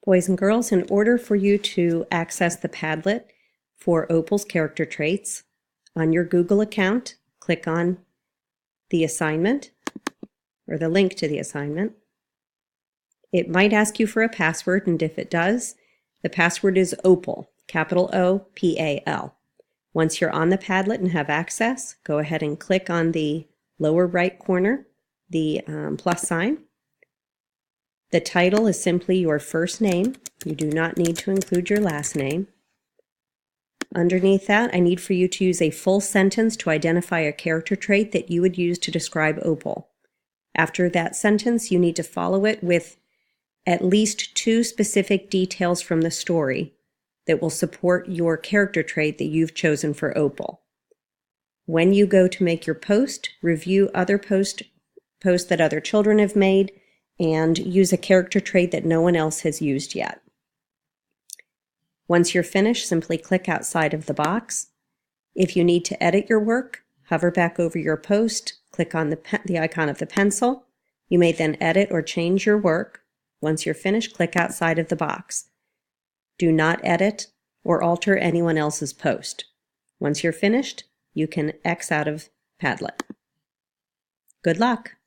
Boys and girls, in order for you to access the Padlet for Opal's character traits, on your Google account, click on the assignment or the link to the assignment. It might ask you for a password, and if it does, the password is Opal, capital O-P-A-L. Once you're on the Padlet and have access, go ahead and click on the lower right corner, the plus sign. The title is simply your first name. You do not need to include your last name. Underneath that, I need for you to use a full sentence to identify a character trait that you would use to describe Opal. After that sentence, you need to follow it with at least 2 specific details from the story that will support your character trait that you've chosen for Opal. When you go to make your post, review other posts that other children have made, and use a character trait that no one else has used yet. Once you're finished, simply click outside of the box. If you need to edit your work, hover back over your post, click on the icon of the pencil. You may then edit or change your work. Once you're finished, click outside of the box. Do not edit or alter anyone else's post. Once you're finished, you can X out of Padlet. Good luck!